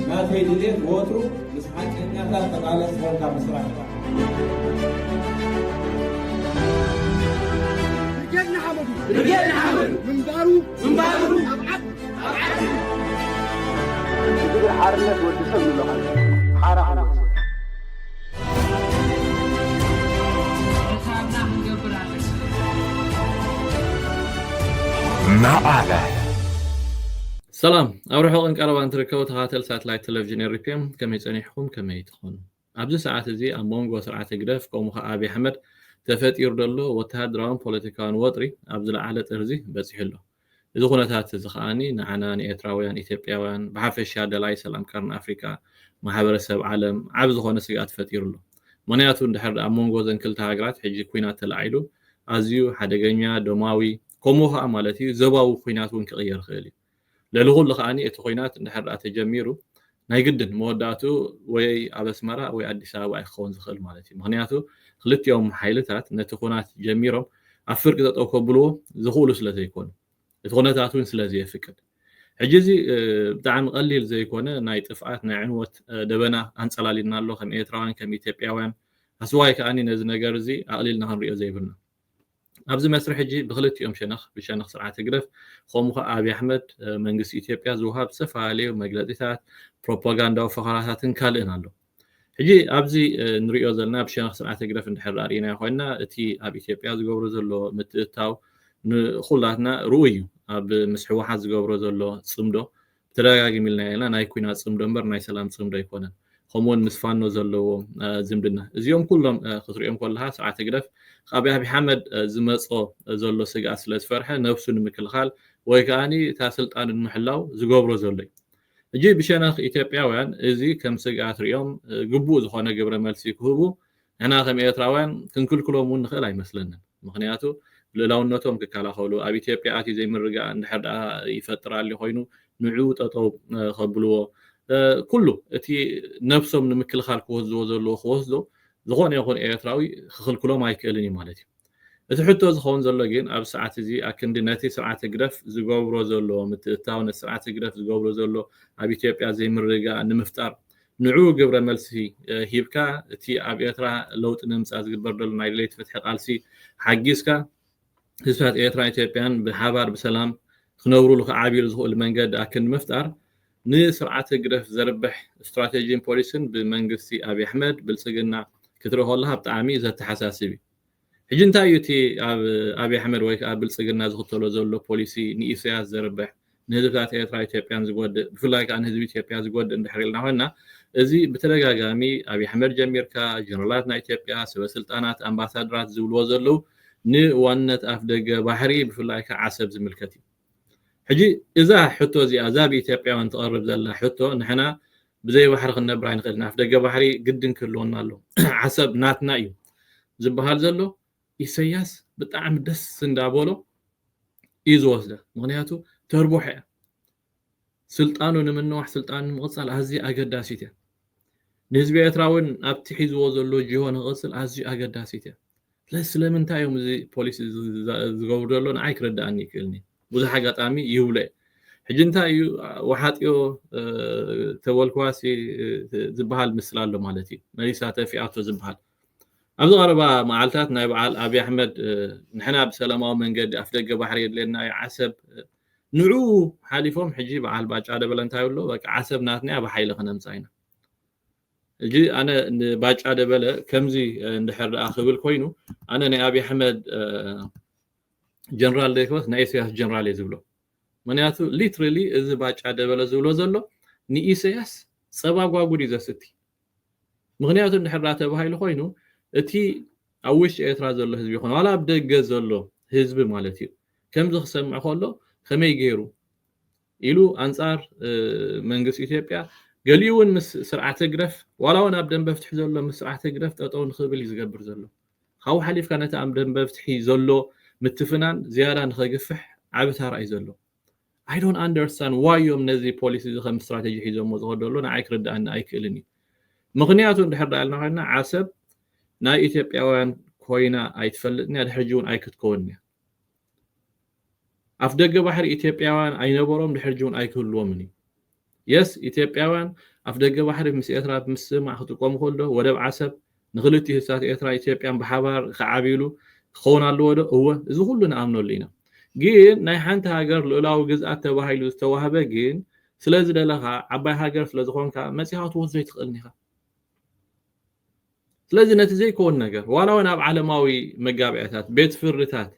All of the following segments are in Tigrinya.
ما تيجي وترو بس حاجة إنها تقالة سوالها مسرح رجعنا حمدو من بارو أبعد تقول حارنا ودسم له حارة سلام أروحوا إنك أروان تركوا تغاتل ساتلايت تلفزيون ريبيم كم يصنعهم كم يتخون أبز ساعات زي أمونغ وسرعة جرف كوم أبي حمد تفت يردلو وتهدران بوليتيكان وطري أبز العالة ترزي بس حلو إذا كنا تاتزخاني نعناني إتراويان إثيوبياوان بحرف الشهادة لا يسلم كارن أفريقيا محبرسب عالم عبز خونه سيئات فتيرلو منياتو ندحر أمونغ وزن كل تهاجرات حجي كوينات العيلو أزيو حدقنيا دوماوي كوموها أمالتي زباو كويناتون كغير خيلي للغول لخاني اتخوينات نحر تجميرو ناي جدن موداتو وي ابسمرا وي اديس ابا يخون زخل مالتي مغنياتو خلت يوم حيلتات نتخونات جميرو افرق تطوكبلو زخولو سلازي يكون اتخوناتاتون سلازي يفكر حجزي بتاع قليل زي يكون ناي طفعات ناي عنوت دبنا انصلالينا لو كم ايتراوان كم ايثيوبياوان اسواي كاني نز نغير زي اقليلنا هنريو زي بنا أبز مسرح جي بخلت يوم بشنخ سرعة جرف خومخ أبي أحمد منجس إثيوبيا زوهاب سفالي ومجلدات بروباغندا وفخارات كالين له حجي أبزي نريو زلنا بشنخ سرعة جرف نحر أرينا خوينا تي أبي إثيوبيا زجبر زلوا متتاو خلاتنا رؤيو أب مسحوا حد زجبر زلوا صمدو تراجع جميلنا إلنا نايكوينا صمدو مبر ناي سلام صمدو يكونن خمون مسفانو زلوا زمدنا اليوم كلهم خطريهم كلها سرعة جرف أبي محمد زمصو زلو سقا سلاس فرحه نفسه نمكلخال ويكاني تاسلطان المحلاو زغبرو زلي اجي بشنخ ايثيوبياوያን ازي كم سقات ريوم غبو زخونه غبره ملسي كهبو انا كم ايتراوያን كنكلكلوم نخل አይመስለንም ምክንያቱ ለላውነቶም ከካላኸሉ ኣብ ኢትዮጵያ ኣቲ ዘይምርጋ እንድሕር ይፈጥራል ይኮይኑ ንዑ ጠጠው ከብልዎ ኩሉ እቲ ነፍሶም ንምክልኻል ክወዝዎ ዘሎ ክወስዶ ዝኾነ ይኹን ኤርትራዊ ክኽልክሎም ኣይክእልን ማለት እዩ እቲ ሕቶ ዝኸውን ዘሎ ግን ኣብ ሰዓት እዚ ኣክንዲ ነቲ ስርዓተ ግረፍ ዝገብሮ ዘሎ ምትእታው ነቲ ስርዓተ ግረፍ ዝገብሮ ዘሎ ኣብ ኢትዮጵያ ዘይምርጋእ ንምፍጣር ንዑ ግብረ መልሲ ሂብካ እቲ ኣብ ኤርትራ ለውጢ ንምምፃእ ዝግበር ዘሎ ናይ ድሌት ፍትሒ ቃልሲ ሓጊዝካ ህዝባት ኤርትራ ኢትዮጵያን ብሓባር ብሰላም ክነብሩሉ ክዓብይሉ ዝኽእሉ መንገዲ ኣክንዲ ምፍጣር ንስርዓተ ግረፍ ዘርብሕ ስትራቴጂን ፖሊስን ብመንግስቲ ኣብይ ኣሕመድ ብልፅግና كتروه الله بتعامي إذا تحساسبي حجنتا يوتي أبي أحمد ويك قبل سجلنا زغطلو زولو بوليسي نيسياس زربح نهزبات إيتراي تيبيان زغود بفلاك عن هزبي تيبيان زغود اندحريلنا هنا إزي بترجعامي أبي أحمد جميركا جنرالات نايتيبيا سوى سلطانات أمباسادرات زولو زولو ني وانت أفدق بحري بفلاك عسب زملكتي حجي إذا حطو زي أزابي تيبيا وانت قرب زلا حطو نحنا بزي وحرق النبراين خلنا في دقة بحري قدن كلونا له حسب ناتنا يو زبهال زلو إسياس بتعم دس سندابولو إيزوز ده مغنياتو تربوحة سلطانو نمنوح سلطان مغصل هزي أقداسيته نسبة يتراون أبتحيز وزلو جيهون غصل هزي أقداسيته لس لمن تايوم زي بوليس زغوردلون عايك رد عني كلني وزي حاجات عمي يولي حجنتا وحاتيو تولكواسي زبحال مسلالو مالتي ماليساته فياتو زبحال ابزو غربا معالتات نايب ابي احمد نحنا بسلاماو منقد افدق بحري لنا عسب نعو حالفهم حجي بعال باجا دبلنتايو لو بقى عسب ناتني بحيل خنمصاينا اجي انا باجا دبل كمزي اندحر اخبل كوينو انا ني ابي احمد جنرال ديكوس نايسياس جنرال يزبلو منياتو ليترالي از باچا دبل زولو زلو نيسياس صباغواغودي زستي مغنياتو نحراته بهايل خوينو اتي اوش ايترا زلو حزب يكون ولا بدغ زلو حزب مالتي كم زخ سمع خلو خمي غيرو يلو انصار منغس ايثيوبيا قليون مس سرعه جرف ولا وانا ابدن بفتح زلو مس سرعه جرف تطون خبل يزغبر زلو خاو حليف كانت امدن بفتحي زلو متفنان زياده نخغفح عبتها راي زلو I don't understand why يوم نزي policies خم استراتيجي حيزو مزغدلو نعيك رد أن أيكلني مغنياتو نحر دالنا هنا عسب نا إثيوبياوان كوينا أيتفلتني أدحرجون أيكتكوني أفدق بحر إثيوبياوان أينبروم دحرجون أيكلومني يس ኢትዮጵያውያን ኣፍ ደገ ባሕሪ ምስ ኤርትራ ምስማዕ ክትቆሙ ከሎ ወደብ ዓሰብ ንክልቲኡ ህዝብታት ኤርትራ ኢትዮጵያን ብሓባር ክዓቢሉ ክኸውን ኣለዎ ዶ እወ እዚ ኩሉ ንኣምነሉ ኢና ግን ናይ ሓንቲ ሃገር ልኡላዊ ግዝኣት ተባሂሉ ዝተዋህበ ግን ስለዚ ደለኻ ዓባይ ሃገር ስለዝኾንካ መፂኻ ትወስዶ ይትኽእልኒ ኢኻ ስለዚ ነቲ ዘይኮን ነገር ዋላ እውን ኣብ ዓለማዊ መጋብዒታት ቤት ፍርድታት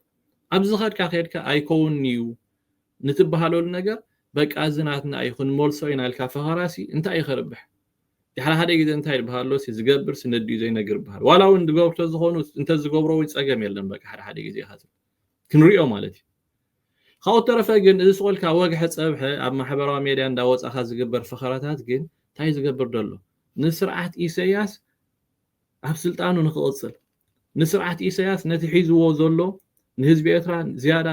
ኣብዚ ኸድካ ከድካ ኣይከውን እዩ ንትበሃለሉ ነገር በቃ ዝናትና ኣይኹን ሞልሶ ኢና ኢልካ ፈኸራሲ እንታይ ይኸርብሕ ድሕሪ ሓደ ግዜ እንታይ ይበሃሎ ዝገብር ስነድዩ ዘይነግር በሃል ዋላ እውን ዝገብርቶ ዝኾኑ እንተ ዝገብሮ ወይ ፀገም የለን በቃ ሓደ ግዜ ኢኻ ክንሪኦ ማለት እዩ ካብኡ ተረፈ ግን እዚ ስቆልካ ወግሒ ፀብሒ ኣብ ማሕበራዊ ሚድያ እንዳወፃኻ ዝግበር ፈኸራታት ግን እንታይ ዝገብር ደሎ ንስርዓት ኢሳያስ ኣብ ስልጣኑ ንክቕፅል ንስርዓት ኢሳያስ ነቲ ሒዝዎ ዘሎ ንህዝቢ ኤርትራ ዝያዳ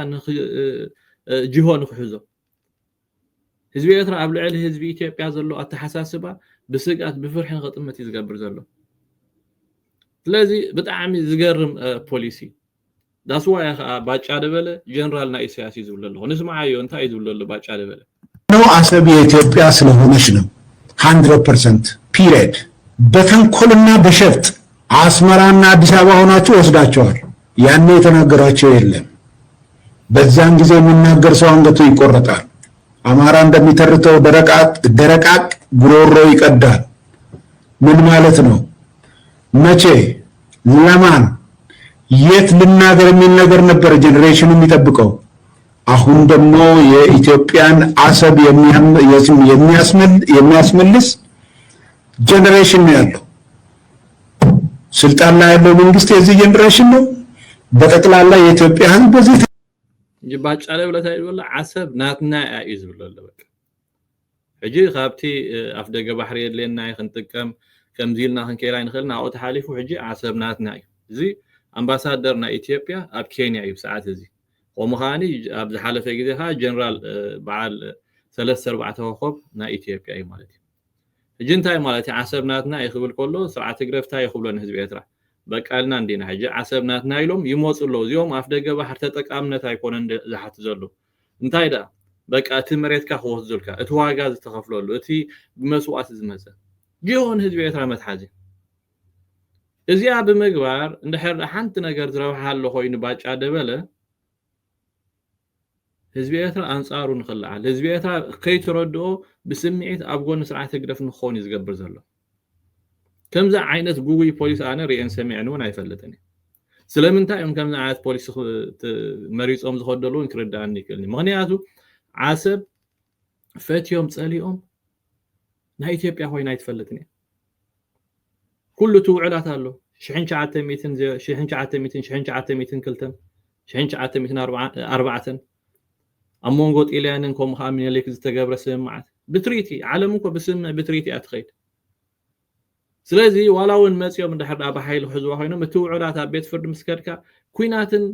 ጅሆ ንክሕዞ ህዝቢ ኤርትራ ኣብ ልዕሊ ህዝቢ ኢትዮጵያ ዘሎ ኣተሓሳስባ ብስግኣት ብፍርሒ ንኽጥመት እዩ ዝገብር ዘሎ ስለዚ ብጣዕሚ ዝገርም ፖሊሲ ዳስዋ ያ ባጫ ደበለ ጀነራል ና ኢሳያስ ይዝብለ ኣለኹ ንስማዓዮ እንታይ ይዝብለ ኣሎ ባጫ ደበለ ነው አሰብ የኢትዮጵያ ስለሆነች ነው 100% ፒሪየድ በተንኮልና በሸፍጥ አስመራና አዲስ አበባ ሆናችሁ ወስዳቸዋል ያኔ የተናገራቸው የለም በዛን ጊዜ የሚናገር ሰው አንገቱ ይቆረጣል አማራ እንደሚተርተው ደረቃቅ ጉሮሮ ይቀዳል ምን ማለት ነው መቼ ለማን የት ልናገር የሚል ነገር ነበር ጄኔሬሽኑ የሚጠብቀው አሁን ደግሞ የኢትዮጵያን አሰብ የሚያስመልስ ጄኔሬሽን ነው ያለው ስልጣን ላይ ያለው መንግስት የዚህ ጄኔሬሽን ነው በጠቅላላ የኢትዮጵያ ህዝብ በዚህ ይባጫለ ብለታ ይወላ አሰብ ናትና ያይዝ ብለለ በቃ እጂ ካብቲ አፍ ደገ ባሕሪ የለና ይኽንጥቀም ከምዚልና ክንከይራ ንኽልና አው ተሓሊፉ እጂ አሰብ ናትና እዩ እዚ አምባሳደር ና ኢትዮጵያ ኣብ ኬንያ እዩ ሰዓት እዚ ወመኻኒ ኣብ ዝሓለፈ ግዜ ካ ጀነራል በዓል 3-4 ኮብ ና ኢትዮጵያ እዩ ማለት እዩ እጂ እንታይ ማለት እዩ አሰብ ናትና ይኽብል ከሎ ስርዓት ግረፍታ ይኽብሎን ህዝቢ ኤርትራ በቃልና እንዲና ሕጂ ዓሰብ ናትና ኢሎም ይሞጽሎ እዚኦም ኣፍ ደገ ባሕር ተጠቃምነት ኣይኮነን ዝሓት ዘሎ እንታይ ዳ በቃ እቲ መሬትካ ክወስዱልካ እቲ ዋጋ ዝተኸፍለሉ እቲ ብመስዋዕት ዝመፀ ጅሆን ህዝቢ ኤርትራ መትሓዚ እዚኣ ብምግባር እንድሕር ሓንቲ ነገር ዝረብሓ ኣሎ ኮይኑ ባጫ ደበለ ህዝቢ ኤርትራ አንጻሩ ንኽልዓል ህዝቢ ኤርትራ ከይትረድኦ ብስምዒት ኣብ ጎኒ ስርዓት ግረፍ ንክኸውን ዝገብር ዘሎ ከምዛ ዓይነት ጉጉይ ፖሊስ ኣነ ሪአን ሰሚዕን እውን ኣይፈልጥን ስለምንታይ እዮም ከምዛ ዓይነት ፖሊስ መሪፆም ዝኸደሉን ክርዳእኒ ይክእልኒ ምክንያቱ ዓሰብ ፈትዮም ፀሊኦም ናይ ኢትዮጵያ ኮይና ኣይትፈልጥን ኩሉ ትውዕላት ኣሎ 1900 ኣብ መንጎ ጣልያንን ከምኡ ከዓ ሚኒሊክ ዝተገብረ ስምምዓት ብትሪቲ ዓለም እኮ ብስምምዕ ብትሪቲ ኣትኸይድ ስለዚ ዋላ እውን መፅኦም እንድሕር ኣብ ሓይሊ ሕዝዋ ኮይኖም እቲ ውዕላት ኣብ ቤት ፍርዲ ምስከድካ ኩናትን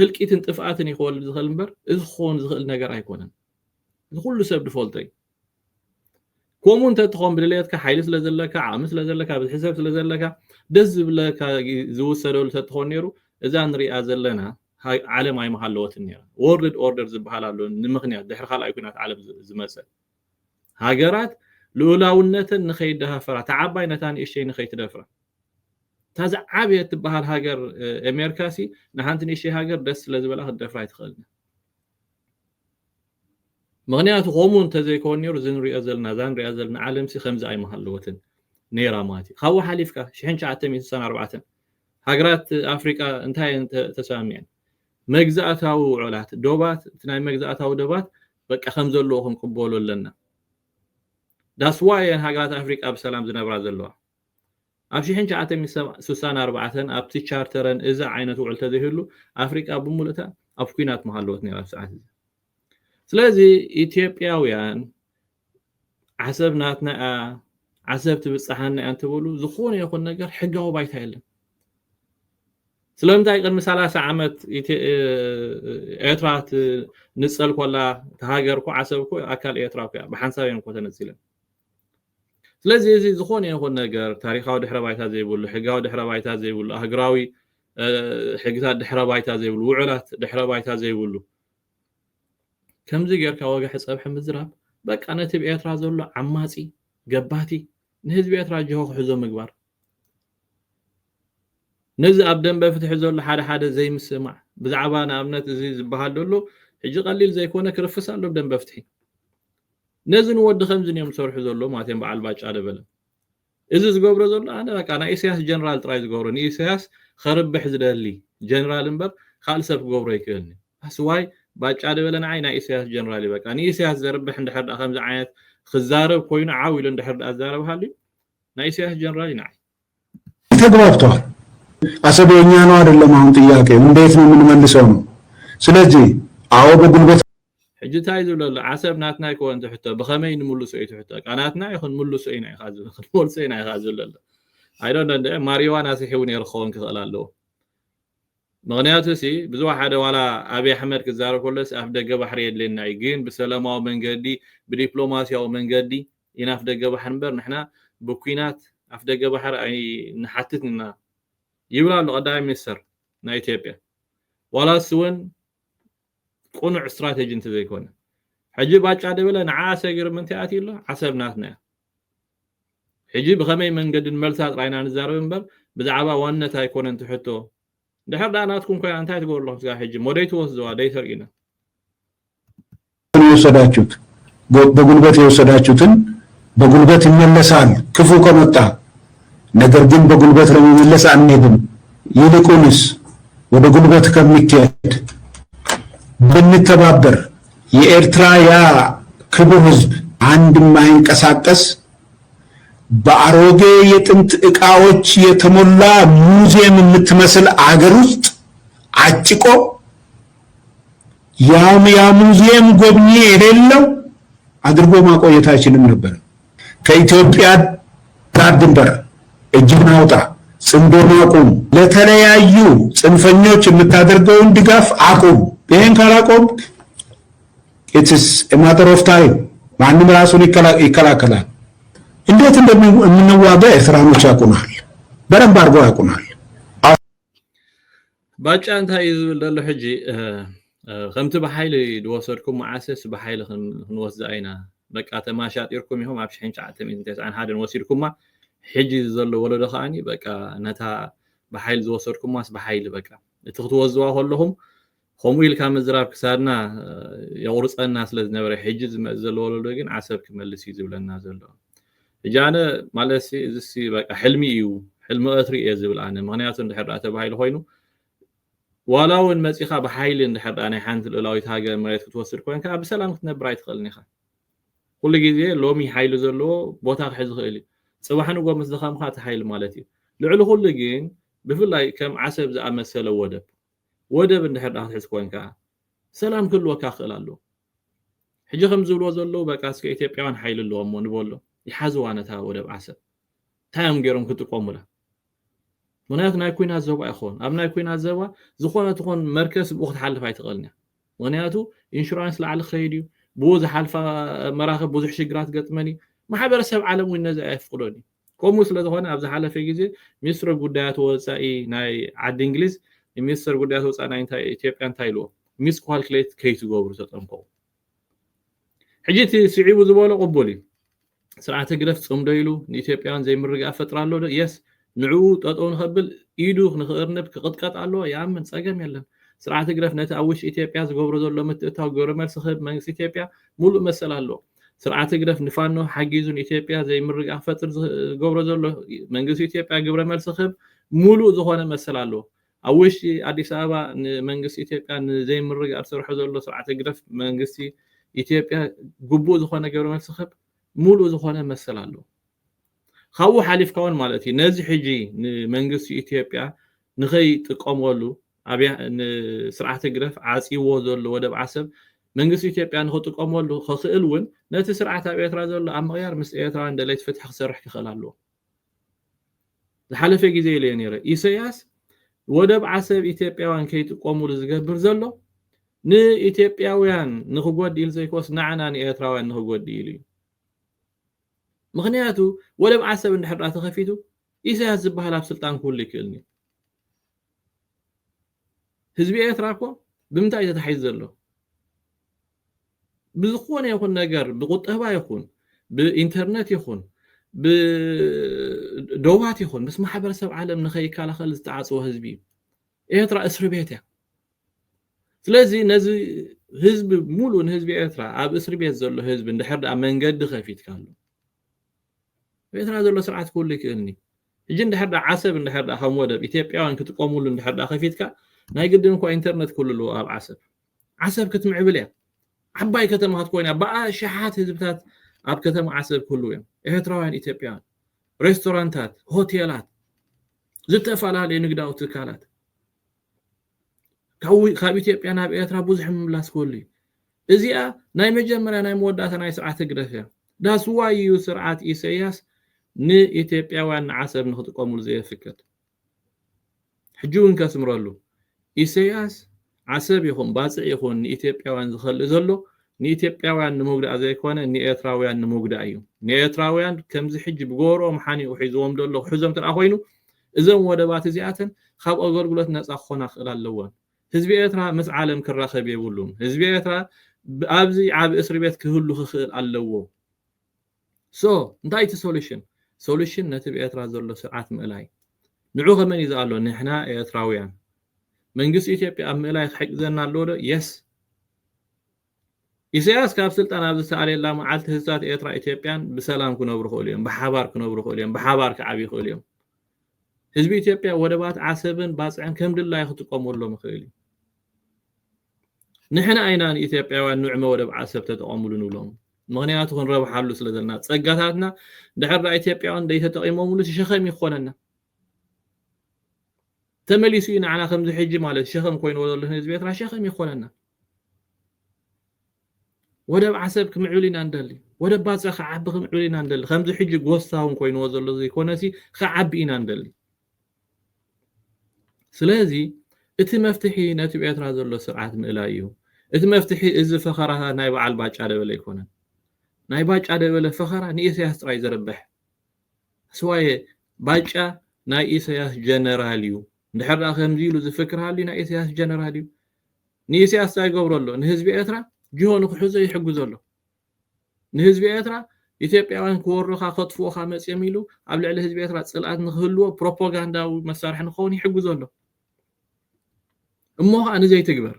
ህልቂትን ጥፍኣትን ይኸወልድ ዝኽእል እምበር እዚ ክኸውን ዝኽእል ነገር ኣይኮነን እዚ ኩሉ ሰብ ድፈልጦ እዩ ከምኡ እንተትኾን ብድሌትካ ሓይሊ ስለዘለካ ዓቕሚ ስለዘለካ ብዝሒ ሰብ ስለዘለካ ደስ ዝብለካ ዝውሰደሉ ተትኾን ነይሩ እዛ ንሪኣ ዘለና ዓለም ኣይመሃለወትን ነይራ ወርልድ ኦርደር ዝበሃል ኣሎ ንምኽንያት ድሕሪ ካልኣይ ኩናት ዓለም ዝመፀ ሃገራት ልኡላውነትን ንኸይደሃፈራ ተዓባይነታን እሽተይ ንኸይትደፍራ ታዛ ዓብየት ትበሃል ሃገር ኣሜሪካሲ ንሓንቲ ንእሽተይ ሃገር ደስ ስለዝበላ ክትደፍራ ኣይትኽእልን ምክንያቱ ከምኡ እንተዘይኮን ነይሩ ዝንሪኦ ዘለና ዛንሪኣ ዘለና ዓለምሲ ከምዚ ኣይመሃለወትን ነይራ ማለት እዩ ካብኡ ሓሊፍካ 1964 ሃገራት ኣፍሪቃ እንታይ ተሰሚዐን መግዛእታዊ ውዕላት ዶባት እቲ ናይ መግዛእታዊ ዶባት በቃ ከም ዘለዎ ክንቅበሎ ኣለና ዳስዋየን ሃገራት ኣፍሪቃ ብሰላም ዝነብራ ዘለዋ ኣብ 1964 ኣብቲ ቻርተረን እዛ ዓይነት ውዕል ተዘይህሉ ኣፍሪቃ ብምሉእታ ኣብ ኩናት መሃለወት ነይራ ሰዓት እዚ ስለዚ ኢትዮጵያውያን ዓሰብ ናትና ዓሰብ ትብፅሓና እንትብሉ ዝኾነ ይኹን ነገር ሕጋዊ ባይታ የለን ስለምንታይ ቅድሚ 30 ዓመት ኤርትራ ንፀል ኮላ ተሃገር ኮ ዓሰብ ኮ ኣካል ኤርትራ ኮ ብሓንሳብ እዮም ኮ ተነፂለን ስለዚ እዚ ዝኾነ ይኹን ነገር ታሪኻዊ ድሕረ ባይታ ዘይብሉ ሕጋዊ ድሕረ ባይታ ዘይብሉ ሃገራዊ ሕግታት ድሕረ ባይታ ዘይብሉ ውዕላት ድሕረ ባይታ ዘይብሉ ከምዚ ጌርካ ወግሒ ፀብሒ ምዝራብ በቃ ነቲ ብኤርትራ ዘሎ ዓማጺ ገባቲ ንህዝቢ ኤርትራ ጅሆ ክሕዞ ምግባር ነዚ ኣብ ደንበ ፍትሒ ዘሎ ሓደ ዘይምስማዕ ብዛዕባ ንኣብነት እዚ ዝበሃል ዘሎ ሕጂ ቀሊል ዘይኮነ ክርፍስ ኣሎ ብደንበ ፍትሒ ነዚ ንወዲ ከምዚ እዮም ዝሰርሑ ዘሎ ማለትም በዓል ባጫ ደበለ እዚ ዝገብሮ ዘሎ ኣነ በቃ ናይ ኢሳያስ ጀነራል ጥራይ ዝገብሮ ንኢሳያስ ከርብሕ ዝደሊ ጀነራል እምበር ካልእ ሰብ ክገብሮ ይክእልኒ ኣስዋይ ባጫ ደበለ ንዓይ ናይ ኢሳያስ ጀነራል በቃ ንኢሳያስ ዘርብሕ እንድሕር ዳ ከምዚ ዓይነት ክዛረብ ኮይኑ ዓዊሉ እንድሕር ዳ ዛረብ ሃሊ ናይ ኢሳያስ ጀነራል ንዓይ ተግባብተዋል አሰበኛ ነው አይደለም አሁን ጥያቄው እንዴት ነው የምንመልሰው ነው ስለዚህ አዎ በጉልበት ሕጂ ታይ ዝብለሉ ዓሰብ ናትና ይኮን ትሕቶ ብኸመይ ንሙሉሶ እዩ ትሕቶ ቃናትና ይኹን ሙሉሶ ኢና ይኻዝ ሙሉሶ ኢና ይኻዝ ዘሎ I don't know ማሪዋና ሲሒውን ይርኸውን ክኽእል ኣለዎ ምክንያቱ ሲ ብዙሕ ሓደ ዋላ አብይ አሕመድ ክዛረብ ከሎስ ኣፍ ደገ ባሕሪ የድለና እዩ ግን ብሰላማዊ መንገዲ ብዲፕሎማሲያዊ መንገዲ ኢና ኣፍ ደገ ባሕሪ እምበር ንሕና ብኩናት ኣፍ ደገ ባሕሪ ኣይ ንሓትትና ይብላሉ ቀዳማይ ሚኒስተር ናይ ኢትዮጵያ ዋላስ እውን ቁኑዕ ስትራቴጂ እንተ ዘይኮነ ሕጂ ባጫ ደበለ ንዓሰ ገይሩ ምንታይ ኣትይሎ ዓሰብናትና ሕጂ ብኸመይ መንገዲ ንመልሳ ጥራይና ንዛረብ እምበር ብዛዕባ ዋነት ኣይኮነን ትሕቶ ድሕር ዳናትኩም ኮይና እንታይ ትገብሩ ኣለኹም ስጋ ሕጂ ሞዴይ ትወስደዋ ደይ ተርኢና የወሰዳችሁት በጉልበት የወሰዳችሁትን በጉልበት ይመለሳል ክፉ ከመጣ ነገር ግን በጉልበት ለመመለስ አንሄድም ይልቁንስ ወደ ጉልበት ከሚካሄድ ብንተባበር የኤርትራ ያ ክቡር ህዝብ አንድ ማይንቀሳቀስ በአሮጌ የጥንት ዕቃዎች የተሞላ ሙዚየም የምትመስል አገር ውስጥ አጭቆ ያ ሙዚየም ጎብኚ የሌለው አድርጎ ማቆየት አይችልም ነበር ከኢትዮጵያ ዳር ድንበር እጅህን አውጣ ጽምዶን አቁም ለተለያዩ ጽንፈኞች የምታደርገውን ድጋፍ አቁም ይሄን ካላቆም it is a matter of time ማንም ራሱን ይከላከላል እንዴት እንደምንዋጋ ኤርትራኖች ያቁናል በረም ባርጎ ያቁናል ባጫ እንታይ ዝብል ዘሎ ሕጂ ከምቲ በሓይሊ ድወሰድኩም ማዓሰስ በሓይሊ ክንወስድ አይና በቃ ተማሻጢርኩም ይሁም ኣብ 1991 ወሲድኩማ ሕጂ ዘሎ ወለዶ ኸኣኒ በቃ ነታ በሓይሊ ዝወሰድኩማስ በሓይሊ በቃ እቲ ክትወዝዋ ከለኹም ከምኡ ኢልካ ምዝራብ ክሳድና የቁርፀና ስለ ዝነበረ ሕጂ ዝመፅ ዘሎ ወለዶ ግን ዓሰብ ክመልስ እዩ ዝብለና ዘሎ ሕጂ ኣነ ማለት እዚ በቃ ሕልሚ እዩ ሕልሚ ቀትሪ እየ ዝብል ኣነ ምክንያቱ እንድሕር ዳ ተባሂሉ ኮይኑ ዋላ እውን መፂኻ በሓይሊ እንድሕር ዳ ናይ ሓንቲ ልዕላዊት ሃገር መሬት ክትወስድ ኮይንካ ብሰላም ክትነብር ኣይትኽእልን ኢኻ ኩሉ ግዜ ሎሚ ሓይሊ ዘለዎ ቦታ ክሕዝ ክእል እዩ ጽባሕ ንጎ ምስ ደኻምካ ተሓይል ማለት እዩ ልዕሊ ኩሉ ግን ብፍላይ ከም ዓሰብ ዝኣመሰለ ወደብ እንድሕር ዳ ክትሕዝ ኮይንካ ሰላም ክህልወካ ክእል ኣሎ ሕጂ ከም ዝብልዎ ዘለዉ በቃ እስከ ኢትዮጵያውያን ሓይሊ ኣለዎም እሞ ንበሎ ይሓዝዋ ነታ ወደብ ዓሰብ ታዮም ገይሮም ክጥቀሙላ ምክንያቱ ናይ ኩናት ዘባ ይኾን ኣብ ናይ ኩናት ዘባ ዝኾነ ትኾን መርከስ ብኡ ክትሓልፍ ኣይትኽእልን እያ ምክንያቱ ኢንሹራንስ ላዕሊ ክኸይድ እዩ ብኡ ዝሓልፋ መራኸብ ብዙሕ ሽግራት ገጥመን እዩ ማሕበረሰብ ዓለም እውን ነዚ ኣይፍቅዶን እዩ ከምኡ ስለ ዝኾነ ኣብ ዝሓለፈ ግዜ ሚኒስትር ጉዳያት ወፃኢ ናይ ዓዲ እንግሊዝ ሚኒስትር ጉዳያት ወፃኢ ናይ ኢትዮጵያ እንታይ ኢልዎ ሚስ ኳልኩሌት ከይትገብሩ ተጠንቀቁ ሕጂ እቲ ስዒቡ ዝበሎ ቅቡል እዩ ስርዓተ ግደፍ ጽምዶ ኢሉ ንኢትዮጵያውያን ዘይምርግኣፍ ፈጥራ ኣሎ የስ ንዕኡ ጠጠው ንኸብል ኢዱ ንኽእርንብ ክቕጥቀጥ ኣሎ ይኣምን ፀገም የለን ስርዓተ ግደፍ ነቲ ኣብ ውሽጢ ኢትዮጵያ ዝገብሮ ዘሎ ምትእታው ግብረ መልሲ ክህብ መንግስቲ ኢትዮጵያ ሙሉእ መሰል ኣሎ ስርዓተ ግደፍ ንፋኖ ሓጊዙን ኢትዮጵያ ዘይምርግኣፍ ፈጥር ዝገብሮ ዘሎ መንግስቲ ኢትዮጵያ ግብረ መልሲ ክህብ ሙሉእ ዝኾነ መሰል ኣሎ ኣብ ውሽጢ ኣዲስ ኣበባ ንመንግስቲ ኢትዮጵያ ንዘይምርግኣፍ ዝሰርሖ ዘሎ ስርዓተ ግደፍ መንግስቲ ኢትዮጵያ ግቡእ ዝኾነ ግብረ መልሲ ክህብ ሙሉእ ዝኾነ መሰል ኣሎ ካብኡ ሓሊፍካውን ማለት እዩ ነዚ ሕጂ ንመንግስቲ ኢትዮጵያ ንኸይጥቀመሉ ኣብያ ንስርዓተ ግደፍ ዓፂዎ ዘሎ ወደብ ዓሰብ መንግስቲ ኢትዮጵያ ንኽጥቀመሉ ክኽእል እውን ነቲ ስርዓት ኣብ ኤርትራ ዘሎ ኣብ ምቕያር ምስ ኤርትራውያን ደለይቲ ፍትሒ ክሰርሕ ክኽእል ኣለዎ ዝሓለፈ ግዜ ኢለ ነይረ ኢሳያስ ወደብ ዓሰብ ኢትዮጵያውያን ከይጥቀሙሉ ዝገብር ዘሎ ንኢትዮጵያውያን ንኽጎዲ ኢሉ ዘይኮስ ንዓና ንኤርትራውያን ንኽጎዲ ኢሉ እዩ ምክንያቱ ወደብ ዓሰብ እንድሕር ዳ ተኸፊቱ ኢሳያስ ዝበሃል ኣብ ስልጣን ክህሉ ይክእልኒ ህዝቢ ኤርትራ እኮ ብምንታይ ተታሒዙ ዘሎ بزخون يكون نجار بقطبة يكون بإنترنت يكون بدوات يكون بس ما حبر سب عالم نخي كلا خلص تعصوا هزبي إيرترا أسر بيته سلازي نزي هزب مولون هزب إيرترا عب أسر بيت زلوا هزب ندحر أمن قد خفيت كانوا إيرترا زلوا سرعة كل كأني يجي ندحر عصب ندحر خمودة إثيوبيا وان كتقوموا ندحر خفيت كا ناي قدم كو إنترنت كل لو أب عصب كتمع بليه عباي كتم هتكون بقى شحات هزبتات أب كتم عصب كله يوم إيرتراوያን ኢትዮጵያን ሬስቶራንታት ሆቴላት ዝተፋላለዩ ንግዳዊ ትካላት ካብ ኢትዮጵያ ናብ ኤርትራ ብዙሕ ምምላስ ኮሉ እዚኣ ናይ መጀመርያ ናይ መወዳእታ ናይ ስርዓት ግደፍ ዳስ ዋይ ዩ ስርዓት ኢሳያስ ንኢትዮጵያውያን ዓሰብ ንኽጥቀሙሉ ዘየፍቅድ ሕጂውን ከስምረሉ ኢሳያስ ዓሰብ ይኹን ባጽዕ ይኹን ንኢትዮጵያውያን ዝኸልእ ዘሎ ንኢትዮጵያውያን ንምጉዳእ ዘይኮነ ንኤርትራውያን ንምጉዳእ እዩ ንኤርትራውያን ከምዚ ሕጂ ብጎሮም ሓኒኡ ሒዞም ደሎ ሒዞም ተራ ኮይኑ እዞም ወደባት እዚኣተን ካብ ኣገልግሎት ነፃ ክኾና ክእል ኣለወን ህዝቢ ኤርትራ ምስ ዓለም ክራኸብ የብሉን ህዝቢ ኤርትራ ኣብዚ ዓብ እስር ቤት ክህሉ ክኽእል ኣለዎ ሶ እንታይ እቲ ሶሉሽን ነቲ ብኤርትራ ዘሎ ስርዓት ምእላይ ንዑ ከመን እዩ ዝኣሎ ንሕና ኤርትራውያን መንግስቲ ኢትዮጵያ ኣብ ምእላይ ክሕግዘና ኣለዎ ዶ የስ ኢሳያስ ካብ ስልጣን ኣብ ዝተኣለየላ መዓልቲ ህዝባት ኤርትራ ኢትዮጵያን ብሰላም ክነብሩ ክእሉ እዮም ብሓባር ክነብሩ ክእሉ እዮም ብሓባር ክዓብዩ ክእሉ እዮም ህዝቢ ኢትዮጵያ ወደባት ዓሰብን ባጽዕን ከም ድላይ ክጥቀመሎም ክእል እዩ ንሕና ኣይና ንኢትዮጵያውያን ንዕመ ወደብ ዓሰብ ተጠቐሙሉ ንብሎም ምክንያቱ ክንረብሓሉ ስለ ዘለና ፀጋታትና ድሕሪ ኢትዮጵያውያን ደይተጠቒሞምሉ ሸኸም ይኾነና ተመሊሱ ንዓና ከምዚ ሕጂ ማለት ሸኸም ኮይኑ ዘሎ ህዝቢ ኤርትራ ሸኸም ይኾነና ወደብ ዓሰብ ክምዕብልና እንደሊ ወደብ ባጽዕ ክዓቢ ክምዕብልና እንደሊ ከምዚ ሕጂ ጎሳውን ኮይኑ ዘሎ ዘይኮነሲ ክዓቢና እንደሊ ስለዚ እቲ መፍትሒ ነቲ ኤርትራ ዘሎ ስርዓት ምእላይ እዩ እቲ መፍትሒ እዚ ፈኸራታት ናይ በዓል ባጫ ደበለ ይኮነን ናይ ባጫ ደበለ ፈኸራ ንኢሳያስ ጥራይ ዘረብሕ ስዋየ ባጫ ናይ ኢሳያስ ጀነራል እዩ እንድሕር ከምዚ ኢሉ ዝፍክር ሃልዩ ናይ ኢሳያስ ጀነራል እዩ ንኢሳያስ ዘይገብረሎ ንህዝቢ ኤርትራ ጅሆኑ ክሕዞ ይሕግዘሎ ንህዝቢ ኤርትራ ኢትዮጵያውያን ክወርኻ ከጥፍኦኻ መፅኦም ኢሉ ኣብ ልዕሊ ህዝቢ ኤርትራ ጽልኣት ንኽህልዎ ፕሮፓጋንዳዊ መሳርሒ ንኸውን ይሕግዘሎ እሞ ከዓ ንዘይትግበር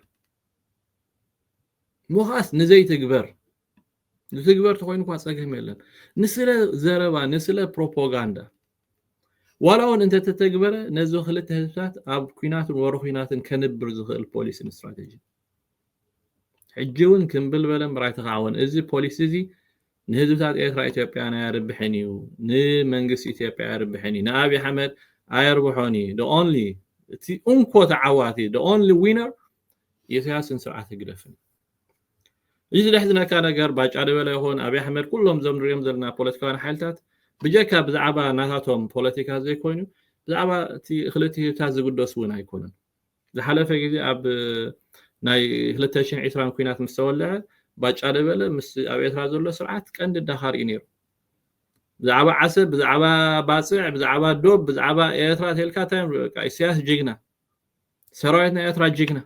ሞኻስ ንዘይትግበር ንትግበር ተኮይኑ ኳ ፀገም የለን ንስለ ዘረባ ንስለ ፕሮፓጋንዳ ዋላውን እንተ ተተግበረ ነዞ ክልተ ህዝባት ኣብ ኩናትን ወሮ ኩናትን ከንብር ዝኽእል ፖሊስን ስትራቴጂ ሕጂውን ክንብል በለም ብራይ ተኻውን እዚ ፖሊስ እዚ ንህዝብታት ኤርትራ ኢትዮጵያን ኣያርብሕን እዩ ንመንግስቲ ኢትዮጵያ ኣያርብሕን እዩ ንኣብይ ኣሕመድ ኣያርብሖን እዩ the only እቲ እንኮ ተዓዋቲ the only winner ኢሳያስን ስርዓት ግደፍን እዚ ድሕዝነካ ነገር ባጫ ደበለ ይኹን ኣብይ ኣሕመድ ኩሎም ዞም ንሪኦም ዘለና ፖለቲካውያን ሓይልታት ብጀካ ብዛዕባ ናታቶም ፖለቲካ ዘይኮይኑ ብዛዕባ እቲ ክልቲታት ዝግደሱ እውን ኣይኮኑን ዝሓለፈ ግዜ ኣብ ናይ 2020 ኩናት ምስ ተወልዐ ባጫ ደበለ ምስ ኣብ ኤርትራ ዘሎ ስርዓት ቀንዲ ዳኻር እዩ ነይሩ ብዛዕባ ዓሰብ ብዛዕባ ባጽዕ ብዛዕባ ዶብ ብዛዕባ ኤርትራ ተልካ ታይም ኢሳያስ ጅግና ሰራዊት ናይ ኤርትራ ጅግና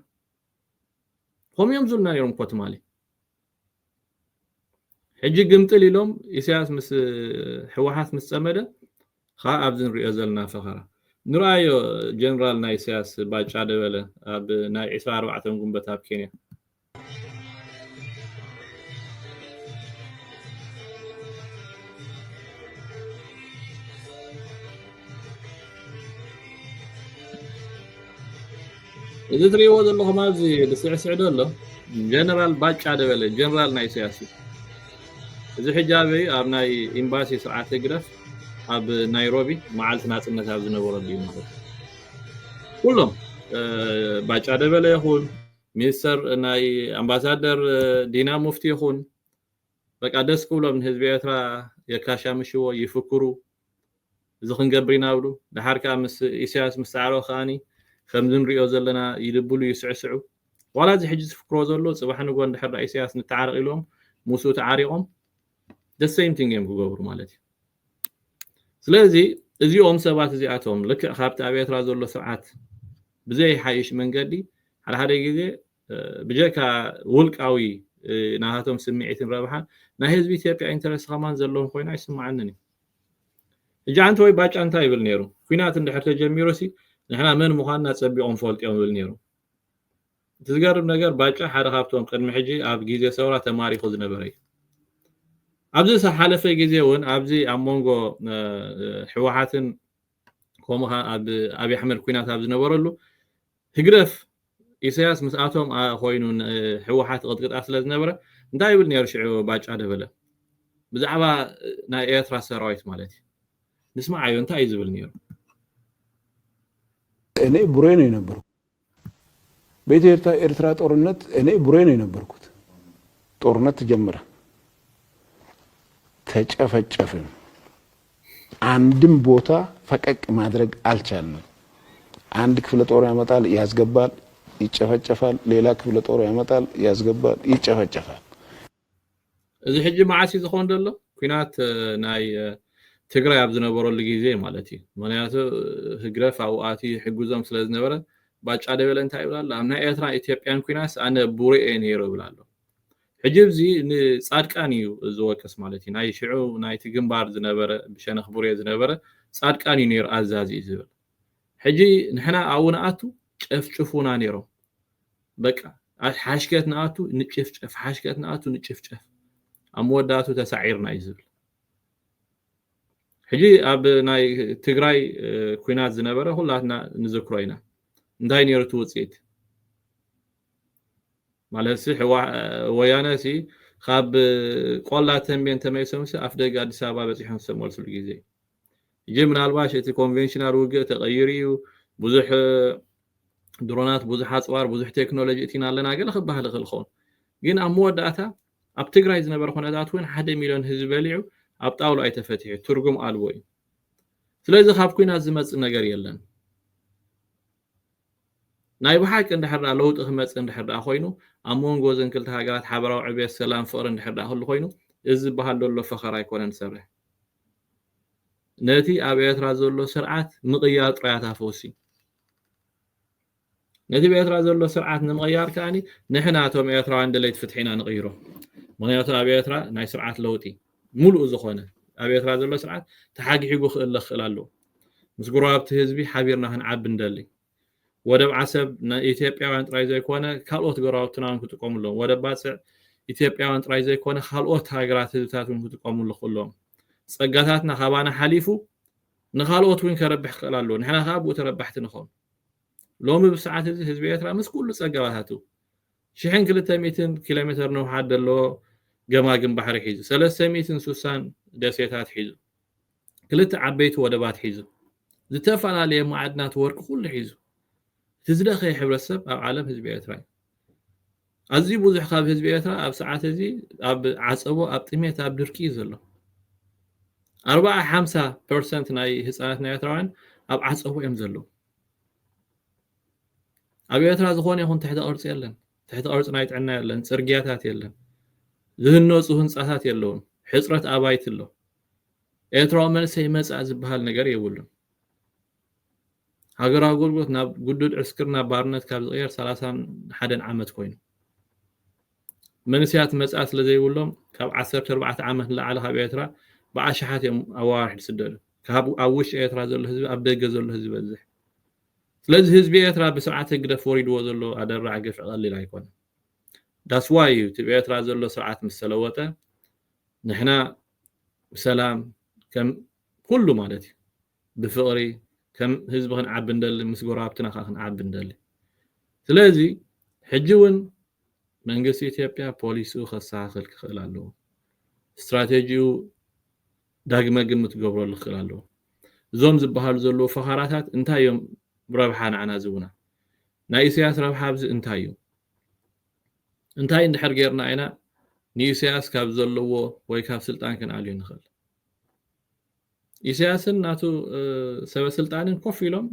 ከምዮም ዝሉና ነይሮም እኮ ትማሊ ሕጂ ግምጥል ኢሎም ኢሳያስ ምስ ሕወሓት ምስ ፀመደ ካ ኣብዚ ንሪኦ ዘለና ፈኸራ ንርአዮ ጀነራል ናይ ኢሳያስ ባጫ ደበለ ኣብ ናይ 24 ጉንበት ኣብ ኬንያ እዚ ትሪእዎ ዘለኹም ኣብዚ ልስዕስዕ ደሎ ጀነራል ባጫ ደበለ ጀነራል ናይ ኢሳያስ እዚ ሕጃቢ ኣብ ናይ ኤምባሲ ስርዓት ግደፍ ኣብ ናይሮቢ መዓልቲ ናጽነት ኣብ ዝነበረሉ እዩ ማለት ኩሎም ባጫ ደበለ ይኹን ሚኒስተር ናይ ኣምባሳደር ዲና ሙፍቲ ይኹን በቃ ደስ ክብሎም ንህዝቢ ኤርትራ የካሻምሽዎ ይፍክሩ እዚ ክንገብር ኢና ብሉ ድሓርካ ምስ ኢሳያስ ምስ ተዓረፉ ከዓኒ ከምዚ ንሪኦ ዘለና ይድብሉ ይስዕስዑ ዋላ እዚ ሕጂ ዝፍክሮ ዘሎ ፅባሕ ንጎ እንድሕር ኢሳያስ ንተዓረቕ ኢሎም ሙሱ ተዓሪቖም the same thing እዮም ክገብሩ ማለት እዩ ስለዚ እዚኦም ሰባት እዚኣቶም ልክዕ ካብቲ ኣብ ኤርትራ ዘሎ ስርዓት ብዘይ ሓይሽ መንገዲ ሓደ ግዜ ብጀካ ውልቃዊ ናሃቶም ስምዒትን ረብሓን ናይ ህዝቢ ኢትዮጵያ ኢንተረስ ከማን ዘለዎም ኮይና ይስማዓንን እጂ አንተ ወይ ባጫ እንታይ ይብል ነይሩ ኩናት እንድሕር ተጀሚሩ ሲ ንሕና መን ምዃንና ፀቢቆም ፈልጥዮም ይብል ነይሩ ትዝገርም ነገር ባጫ ሓደ ካብቶም ቅድሚ ሕጂ ኣብ ግዜ ሰውራ ተማሪኹ ዝነበረ እዩ ኣብዚ ሓለፈ ግዜ እውን ኣብዚ ኣብ መንጎ ሕወሓትን ከምኡ ኣብ ኣብይ ኣሕመድ ኩናት ኣብ ዝነበረሉ ህግረፍ ኢሳያስ ምስኣቶም ኮይኑ ሕወሓት ቅጥቅጣ ስለ ዝነበረ እንታይ ይብል ነይሩ ሽዑ ባጫ ደበለ ብዛዕባ ናይ ኤርትራ ሰራዊት ማለት እዩ ንስማዓዮ እንታይ እዩ ዝብል ነይሩ እኔ ቡሬ ነው የነበርኩት በኢትዮ ኤርትራ ጦርነት እኔ ቡሬ ነው የነበርኩት ጦርነት ጀመረ ተጨፈጨፍን አንድም ቦታ ፈቀቅ ማድረግ አልቻልንም አንድ ክፍለ ጦር ያመጣል ያስገባል ይጨፈጨፋል ሌላ ክፍለ ጦር ያመጣል ያስገባል ይጨፈጨፋል እዚ ሕጂ ማዓሲ ዝኾን ደሎ ኩናት ናይ ትግራይ ኣብ ዝነበረሉ ግዜ ማለት እዩ ምክንያቱ ህግረፍ ኣብኣቲ ሕጉዞም ስለ ዝነበረ ባጫ ደበለ እንታይ ይብላል ኣብ ናይ ኤርትራ ኢትዮጵያን ኩናስ ኣነ ቡሬ ነይሩ ይብላሉ ሕጂ እዚ ንጻድቃን እዩ ዝወቅስ ማለት እዩ ናይ ሽዑ ናይቲ ግንባር ዝነበረ ብሸነኽ ቡሬ ዝነበረ ጻድቃን እዩ ነይሩ ኣዛዚ ዝብል ሕጂ ንሕና ኣብኡንኣቱ ጨፍጭፉና ነይሮም በቃ ሓሽከት ንኣቱ ንጭፍጨፍ ሓሽከት ንኣቱ ንጭፍጨፍ ኣብ መወዳእቱ ተሳዒርና እዩ ዝብል ሕጂ ኣብ ናይ ትግራይ ኩናት ዝነበረ ሁላትና ንዝክሮ ኢና እንታይ ነይሩ እቲ ውፅኢት ማለት ወያነ ሲ ካብ ቆላ ተንቤን ተመይሶምሲ ኣፍ ደገ ኣዲስ ኣበባ በፂሖም ዝተመልስሉ ግዜ እጂ ምናልባሽ እቲ ኮንቬንሽናል ውግእ ተቐይሩ እዩ ብዙሕ ድሮናት ብዙሕ ኣፅዋር ብዙሕ ቴክኖሎጂ እቲና ኣለና ገለ ክበሃል ይኽእል ኾን ግን ኣብ መወዳእታ ኣብ ትግራይ ዝነበረ ኩነታት እውን 1 ሚልዮን ህዝቢ በሊዑ ኣብ ጣውላ ኣይተፈቲሑ ትርጉም ኣልቦ እዩ ስለዚ ካብ ኩናት ዝመፅእ ነገር የለን ናይ ብሓቂ እንድሕር ለውጢ ክመፅእ እንድሕር ኮይኑ ኣብ መንጎ ዘን ክልተ ሃገራት ሓበራዊ ዕብየት ሰላም ፍቅሪ እንድሕር ክህሉ ኮይኑ እዚ ዝበሃል ዘሎ ፈኸራ ኣይኮነን ዝሰርሕ ነቲ ኣብ ኤርትራ ዘሎ ስርዓት ምቕያር ጥራያት ኣፈውሲ ነቲ በኤርትራ ዘሎ ስርዓት ንምቕያር ከኣኒ ንሕና እቶም ኤርትራውያን ድሌት ፍትሒና ንቕይሮ ምክንያቱ ኣብ ኤርትራ ናይ ስርዓት ለውጢ ሙሉእ ዝኾነ ኣብ ኤርትራ ዘሎ ስርዓት ተሓጊሒጉ ክእል ኣለዎ ምስ ጉራብቲ ህዝቢ ሓቢርና ክንዓቢ እንደሊ ወደብ ዓሰብ ኢትዮጵያውያን ጥራይ ዘይኮነ ካልኦት ጎራብትና ክጥቀሙሎም ወደብ ባፅዕ ኢትዮጵያውያን ጥራይ ዘይኮነ ካልኦት ሃገራት ህዝብታት ክጥቀሙሉ ክእሎም ፀጋታትና ካባና ሓሊፉ ንኻልኦት እውን ከረብሕ ክእል ኣለዎ ንሕና ካብኡ ተረባሕቲ ንኾን ሎሚ ብሰዓት እዚ ህዝቢ ኤርትራ ምስ ኩሉ ፀገባታቱ 1200 ኪሎ ሜትር ንውሓት ዘለዎ ገማግም ባሕሪ ሒዙ 360 ደሴታት ሒዙ ክልተ ዓበይቲ ወደባት ሒዙ ዝተፈላለየ ማዕድናት ወርቂ ኩሉ ሒዙ تزدخي حبرسب أو عالم حزب إيرترا أزي بوزح خاب حزب إيرترا أب ساعات زي أب عصبو أب تيميت أب دركي زلو 4-5% ناي حساناتنا إيرتراويان أب عصبو يمزلو أب إيرترا زخون يكون تحت أرض يلن تحت أرض نايت عنا يلن سرقياتات يلن ذهنوس وهنصاتات يلون حصرة أبايت اللو إيرترا ملسي مسأ زبهال نقر يولون هاجر أقولك ناب جدود عسكرنا بارنت كابز غير 31 عامت كوين من سيات مسألة الذي يقولهم كاب 14 عامت لا على خبيترا بعشحات أواحد سدل كاب أوش إيترا زل الحزب أبدأ زل الحزب الزح لذ حزب إيترا بسرعة كده فوريد وزلو أدر عقف أقل لا يكون that's why تبي إيترا زل سرعة مسلوته نحنا بسلام كم كله مالتي بفقري كم حزبهن عبندل مسغورابتنا خاخن عبندل سلازي حجون منغس ኢትዮጵያ ፖሊሱ خሳخل ክላሉ استراتيجيو ዳግመ ግምት ገብረሉ ክላሉ ዞም ዝበሃሉ ዘሎ ፈኻራታት እንታዮም ብረብሓን ዓና ዝውና ናይ ኢሳያስ ረብሓ ብዝ እንታዩ እንታይ እንድሕር ጌርና አይና ንኢሳያስ ካብ ዘለዎ ወይ ካብ ስልጣን ክንኣልዩ ንኽእል ኢሳያስን ናቱ ሰበ ስልጣንን ኮፍ ኢሎም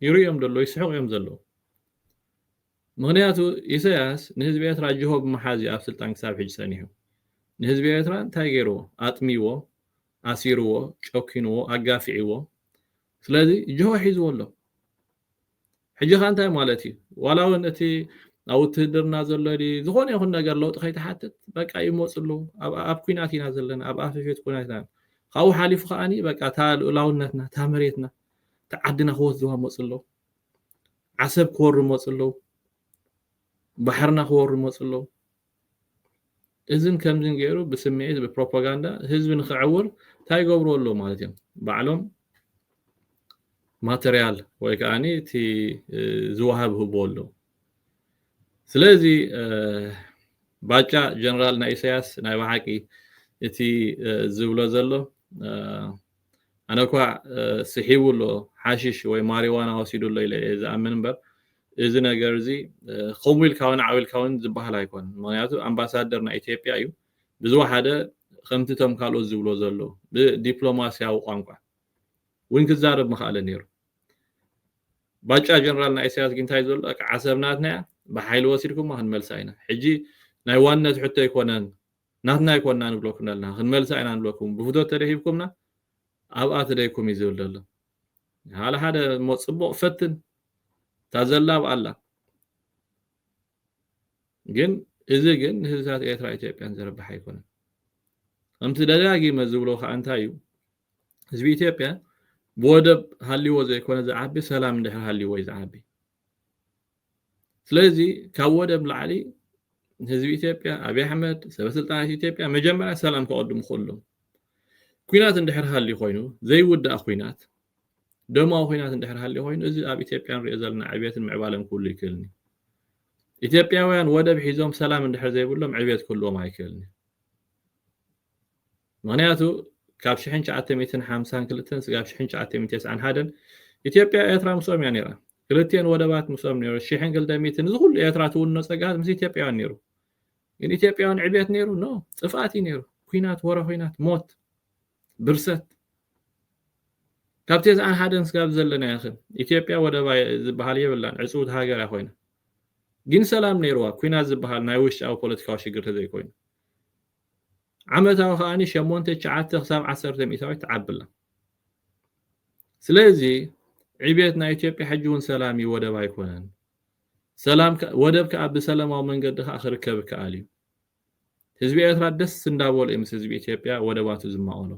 ይርዮም ደሎ ይስሕቁዮም ዘሎ ምክንያቱ ኢሳያስ ንህዝቢ ኤርትራ ጅሆ ብመሓዚ ኣብ ስልጣን ክሳብ ሕጂ ሰኒሑ ንህዝቢ ኤርትራ እንታይ ገይርዎ ኣጥሚዎ ኣሲርዎ ጮኪንዎ ኣጋፊዕዎ ስለዚ ጅሆ ሒዝዎ ኣሎ ሕጂ ኸ እንታይ ማለት እዩ ዋላ እውን እቲ أو تهدرنا زلدي زخون يخون نجار لو تخيت حتى بقى يموصلو أب كويناتنا زلنا أب أفيفيت كويناتنا خاو حالف خاني بقى تال أولونتنا تامريتنا تعدنا خوث زوها موصلو عسب كور موصلو بحرنا كور موصلو إذن كم زنجيرو بسميه ببروباغندا حزب نخعور تاي قبروا له مالتهم بعلم ماتريال ويكاني تي زوهب بولو سلازي باجا جنرال نايسياس ناي وحكي تي زولو زلو انا كوا سحيبو له حاشش وي ماريوانا وسيدو له الى اذا امن بر اذا نغرزي خوميل كاون عويل كاون زبحال ايكون معناتو امباسادرنا ايثيوبيا يو بزو حدا خمتتم كالو زولو زلو بدبلوماسياو قانقا وين كزارب مخاله نيرو باجا جنرال نايسياس كنتاي زلو عصبناتنا بحيل وسيدكم ما هنملساينا حجي ناي وانت حتى يكونن ناتنا يكونن نبلوكنا لنا هنملساينا نبلوكم بفدو ترهيبكمنا ابات ديكم يزولله على هذا مصبو فتن تازلاب الله جن اذا جن هزات ايترا ايثيوبيان زربح يكون امت دلاغي مزبلو خانتايو حزب ايثيوبيا بودب هاليو زي يكون زعابي سلام اندحر هاليو يزعابي سلازي كاودب لعلي حزب ايثيوبيا ابي احمد سبسلطان ايثيوبيا مجمع سلام كقدم كلهم كوينات اندحر هالي خوينو زي ود اخوينات دما خوينات اندحر هالي خوينو እዚ ኣብ ኢትዮጵያ ንሪኦ ዘለና ዕብየትን ምዕባለን ኩሉ ይክልኒ ኢትዮጵያውያን ወደብ ሒዞም ሰላም እንድሕር ዘይብሎም ዕብየት ኩሎም ኣይክልኒ ምክንያቱ ካብ 1952 ስጋብ 1991 ኢትዮጵያ ኤርትራ ምስኦም እያ ነይራ ክልቲአን ወደባት ምስኦም ነይሩ 1200 ዝኩሉ ኤርትራ ትውኖ ፀጋት ምስ ኢትዮጵያውያን ነይሩ ግን ኢትዮጵያውያን ዕብየት ነይሩ ኖ ጥፋት ነይሩ ኩናት ወረ ኩናት ሞት برست كابتن عن حدن سكاب زلنا يا اخي اثيوبيا ودبا زبحال يبلان عصود هاجر يا خوينا جن سلام نيروا كوينا زبحال نايوش او بوليتيكاو شيغر تزي كوين عمتها خاني شمونت تشعت حساب 10 ميتاوي تعبلا سلازي عبيتنا اثيوبيا حجون سلامي ودبا يكونن سلام ودب كاب سلاماو منقد اخر كبك علي حزب ايترا دس እንዳቦል ኤምስ حزب ኢትዮጵያ ወደባቱ ዝማኦሎ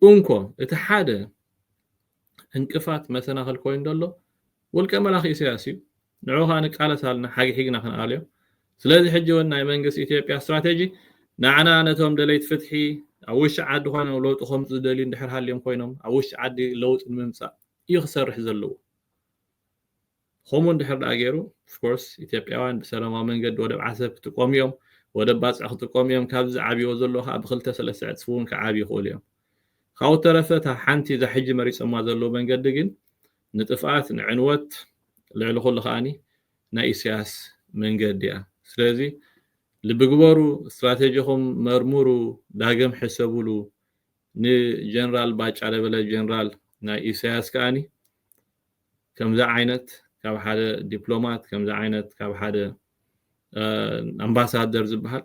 تونكو اتحاده انقفات مسناخل كوين دولو ولك ملاخ سياسي نعوها نقاله سالنا حاجه حقنا خناليو سلازي حجونا يمنغس اثيوبيا استراتيجي نعنا انتهم دليت فتحي اوش عاد هون لوط خمس دليل دحر حاليم كوينهم اوش عاد لوط الممصا يخسر حزلو خمون دحر اغيرو اوف كورس اثيوبياوان بسلامه منقد ودب عسب تقوميوم ودب باصح تقوميوم كابز عبي وزلوها بخلته 3 صفون كعابي خوليوم خاو ترفت حنتي ذا حج مريس ما زلو بنقد جن نطفات نعنوت لعل خل خاني ناي سياس من قديا سلازي لبغبرو استراتيجيهم مرمورو داغم حسبولو ني جنرال باج على بلا جنرال ناي سياس كاني كم ذا عينت كاب حدا دبلومات كم ذا عينت كاب حدا امباسادر زبحال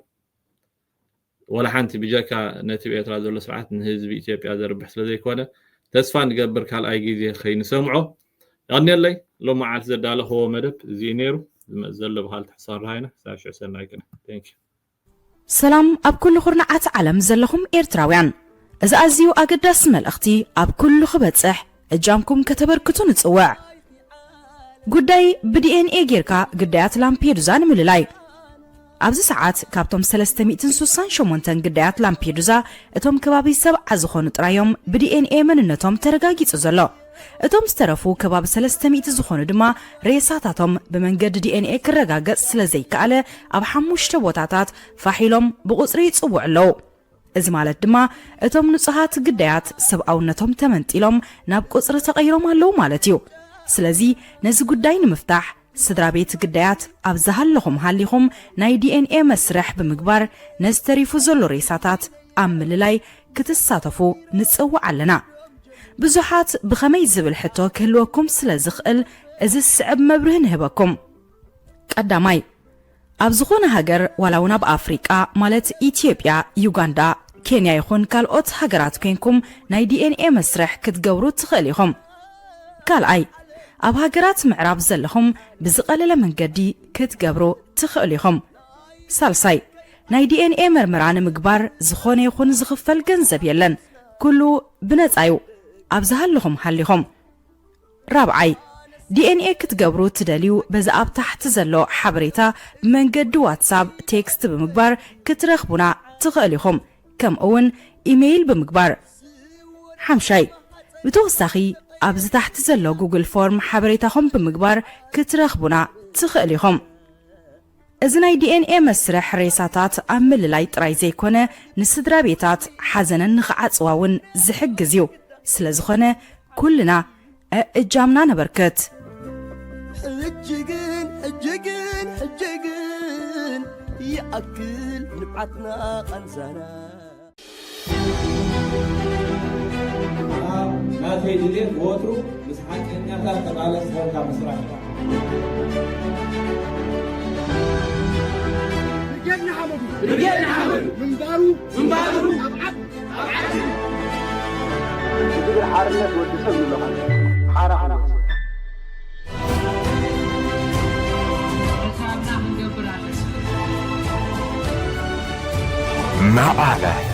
ولا حنتي بجاكا نتيب ايترا زلو سرعات نهزب ايثيوبيا زربح سلازي كونه تسفى نقبر كال اي جيزي خي نسمعو غني لي لو ما عاد زداله هو مدب زي نيرو زلو بحال تحصار هاينا ساش حسين لايكنا ثانك يو سلام اب كل خرنعات عالم زلهم ايرتراويان اذا ازيو اقداس ملختي اب كل خبصح اجامكم كتبركتو نصواع ጉዳይ ብዲኤን ኤ ጌርካ ግዳያት ላምፔዱዛ ንምልላይ ኣብዚ ሰዓት ካብቶም 368 ግዳያት ላምፔዱዛ እቶም ከባቢ 7 ዝኾኑ ጥራዮም ብዲኤን ኤ መንነቶም ተረጋጊጹ ዘሎ እቶም ዝተረፉ ከባቢ 300 ዝኾኑ ድማ ሬሳታቶም ብመንገዲ ዲኤን ኤ ክረጋገጽ ስለዘይከኣለ ኣብ 5 ቦታታት ፋሒሎም ብቁጽሪ ይጽውዑ ኣለዉ እዚ ማለት ድማ እቶም ንጹሃት ግዳያት ሰብኣውነቶም ተመንጢሎም ናብ ቁጽሪ ተቐይሮም ኣለዉ ማለት እዩ ስለዚ ነዚ ጉዳይ ንምፍታሕ ስድራ ቤት ግዳያት ኣብዛሃለኹም ሃሊኹም ናይ ዲኤንኤ መስርሕ ብምግባር ነስተሪፉ ዘሎ ሬሳታት ኣብ ምልላይ ክትሳተፉ ንጽውዕ ኣለና ብዙሓት ብኸመይ ዝብል ሕቶ ክህልወኩም ስለዝኽእል እዚ ስዕብ መብርህ ንህበኩም ቀዳማይ ኣብ ዝኾነ ሃገር ዋላውን ኣብ ኣፍሪቃ ማለት ኢትዮጵያ ዩጋንዳ ኬንያ ይኹን ካልኦት ሃገራት ኮይንኩም ናይ ዲኤንኤ መስርሕ ክትገብሩ ትኽእል ኢኹም ካልኣይ ኣብ ሃገራት ምዕራብ ዘለኹም ብዝቐለለ መንገዲ ክትገብሩ ትኽእሉ ኢኹም። ሳልሳይ ናይ ዲኤንኤ ምርመራ ንምግባር ዝኾነ ይኹን ዝኽፈል ገንዘብ የለን፣ ኩሉ ብነፃ እዩ ኣብ ዝሃለኹም ሃሊኹም። ራብዓይ ዲኤንኤ ክትገብሩ ትደልዩ በዚ ኣብ ታሕቲ ዘሎ ሓበሬታ ብመንገዲ ዋትሳብ ቴክስት ብምግባር ክትረኽቡና ትኽእሉ ኢኹም፣ ከምኡ እውን ኢሜይል ብምግባር። ሓምሻይ ብተወሳኺ ኣብዚ ታሕቲ ዘሎ ጉግል ፎርም ሓበሬታኹም ብምግባር ክትረኽቡና ትኽእሉ ኢኹም። እዚ ናይ ዲኤንኤ መስርሕ ሬሳታት ኣብ ምልላይ ጥራይ ዘይኮነ ንስድራ ቤታት ሓዘነን ንኽዓፅዋ እውን ዝሕግዝ እዩ። ስለ ዝኾነ ኩልና እጃምና ነበርክት። ሕጅግን ይኣክል ንብዓትና ቐንዛና ናተይ ድሌት ወትሩ ምስ ሓቀኛታት ተቃለስ ኮንካ ምስራሕ رجالنا حمدوا منبارو أبعد تجيب حارنا ودسم له حارة معنا